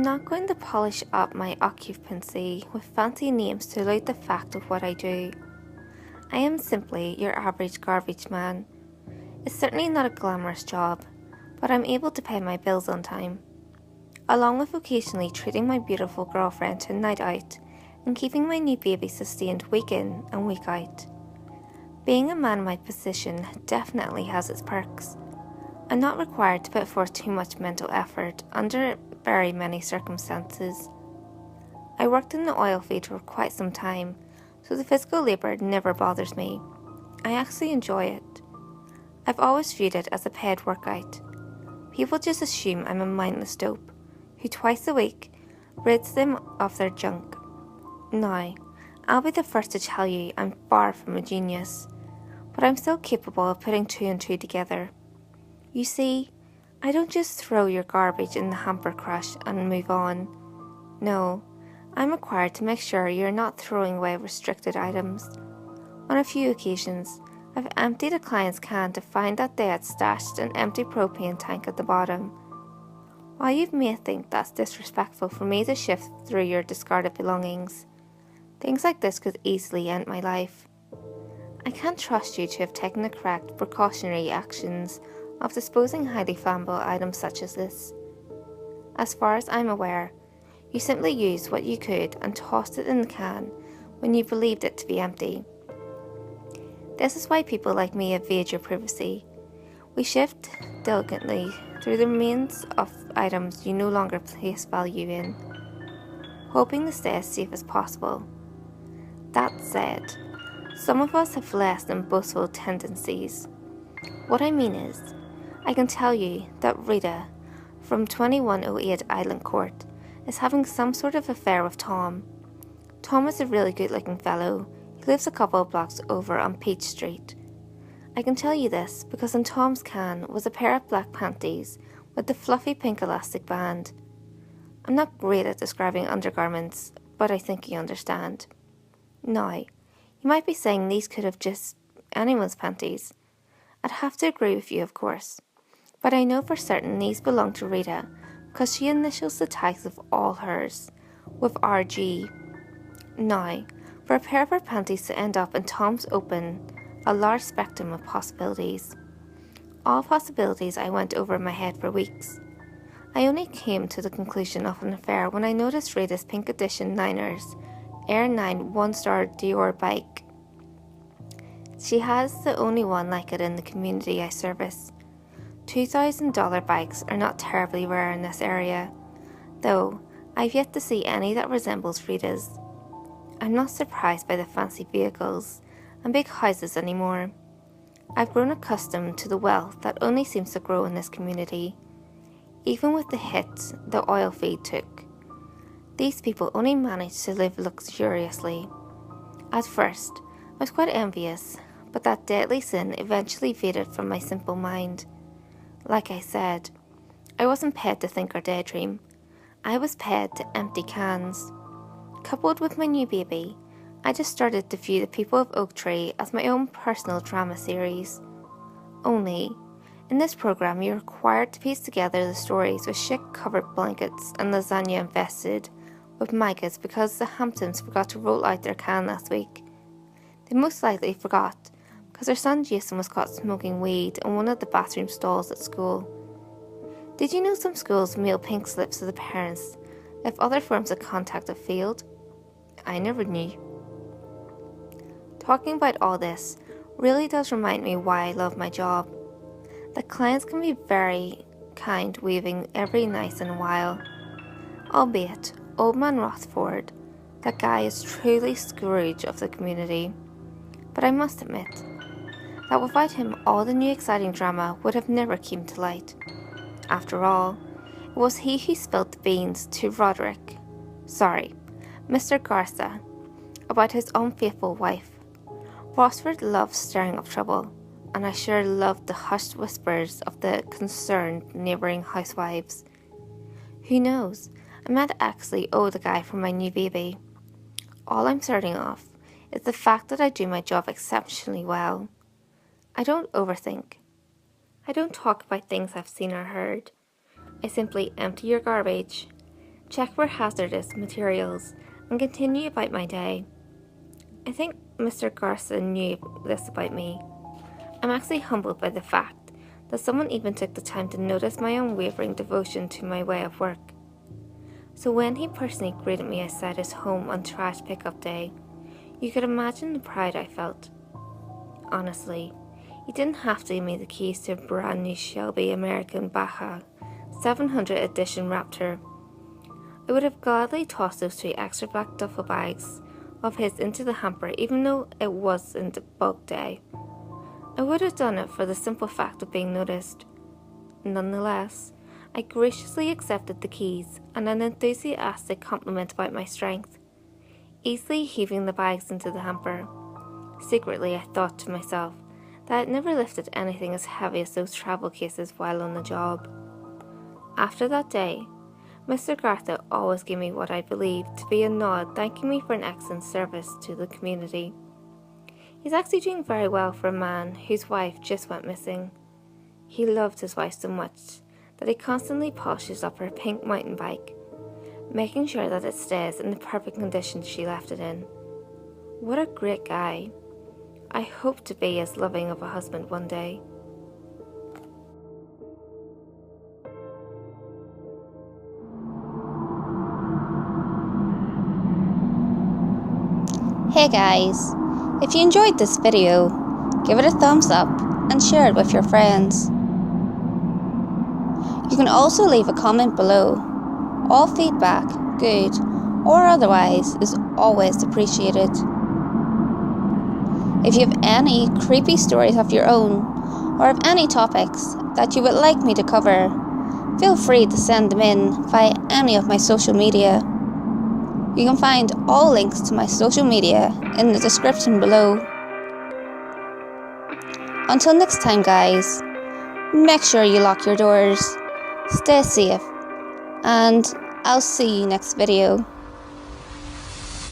not going to polish up my occupancy with fancy names to hide the fact of what I do. I am simply your average garbage man. It's certainly not a glamorous job, but I'm able to pay my bills on time, along with occasionally treating my beautiful girlfriend to a night out and keeping my new baby sustained week in and week out. Being a man in my position definitely has its perks. I'm not required to put forth too much mental effort under very many circumstances. I worked in the oil field for quite some time, so the physical labour never bothers me. I actually enjoy it. I've always viewed it as a paid workout. People just assume I'm a mindless dope, who twice a week rids them of their junk. Now, I'll be the first to tell you I'm far from a genius, but I'm still capable of putting two and two together. You see, I don't just throw your garbage in the hamper crush and move on. No, I'm required to make sure you're not throwing away restricted items. On a few occasions, I've emptied a client's can to find that they had stashed an empty propane tank at the bottom. While you may think that's disrespectful for me to shift through your discarded belongings, things like this could easily end my life. I can't trust you to have taken the correct precautionary actions of disposing highly flammable items such as this. As far as I'm aware, you simply used what you could and tossed it in the can when you believed it to be empty. This is why people like me evade your privacy. We shift diligently through the remains of items you no longer place value in, hoping to stay as safe as possible. That said, some of us have less than boastful tendencies. What I mean is, I can tell you that Rita from 2108 Island Court is having some sort of affair with Tom. Tom is a really good looking fellow. He lives a couple of blocks over on Peach Street. I can tell you this because in Tom's can was a pair of black panties with the fluffy pink elastic band. I'm not great at describing undergarments, but I think you understand. Now, you might be saying these could have just anyone's panties. I'd have to agree with you, of course. But I know for certain these belong to Rita because she initials the tags of all hers with RG. Now, for a pair of her panties to end up in Tom's open a large spectrum of possibilities. All possibilities I went over in my head for weeks. I only came to the conclusion of an affair when I noticed Rita's Pink Edition Niners Air 9 one-star Dior bike. She has the only one like it in the community I service. $2,000 bikes are not terribly rare in this area, though I've yet to see any that resembles Rita's. I'm not surprised by the fancy vehicles and big houses anymore. I've grown accustomed to the wealth that only seems to grow in this community. Even with the hit the oil field took, these people only managed to live luxuriously. At first, I was quite envious, but that deadly sin eventually faded from my simple mind. Like I said, I wasn't paid to think or daydream. I was paid to empty cans. Coupled with my new baby, I just started to view the people of Oak Tree as my own personal drama series. Only, in this program you're required to piece together the stories with chic-covered blankets and lasagna infested with maggots because the Hamptons forgot to roll out their can last week. They most likely forgot because their son Jason was caught smoking weed in one of the bathroom stalls at school. Did you know some schools mail pink slips to the parents if other forms of contact have failed? I never knew. Talking about all this really does remind me why I love my job. The clients can be very kind waving every nice in a while. Albeit, Old Man Rothford, that guy is truly Scrooge of the community. But I must admit that without him all the new exciting drama would have never come to light. After all, it was he who spilled the beans to Mr. Garza, about his unfaithful wife. Rothford loved stirring up trouble, and I sure loved the hushed whispers of the concerned neighbouring housewives. Who knows, I might actually owe the guy for my new baby. All I'm certain of is the fact that I do my job exceptionally well. I don't overthink. I don't talk about things I've seen or heard. I simply empty your garbage, check for hazardous materials, and continue about my day. I think Mr. Garson knew this about me. I'm actually humbled by the fact that someone even took the time to notice my unwavering devotion to my way of work. So when he personally greeted me outside his home on trash pickup day, you could imagine the pride I felt. Honestly, he didn't have to give me the keys to a brand new Shelby American Baja 700 edition Raptor. I would have gladly tossed those 3 extra black duffel bags of his into the hamper even though it wasn't bug day. I would have done it for the simple fact of being noticed. Nonetheless, I graciously accepted the keys and an enthusiastic compliment about my strength, easily heaving the bags into the hamper. Secretly, I thought to myself that I had never lifted anything as heavy as those travel cases while on the job. After that day, Mr. Gartha always gave me what I believed to be a nod thanking me for an excellent service to the community. He's actually doing very well for a man whose wife just went missing. He loved his wife so much that he constantly polishes up her pink mountain bike, making sure that it stays in the perfect condition she left it in. What a great guy. I hope to be as loving of a husband one day. Hey guys, if you enjoyed this video, give it a thumbs up and share it with your friends. You can also leave a comment below. All feedback, good or otherwise, is always appreciated. If you have any creepy stories of your own, or have any topics that you would like me to cover, feel free to send them in via any of my social media. You can find all links to my social media in the description below. Until next time guys, make sure you lock your doors, stay safe, and I'll see you next video.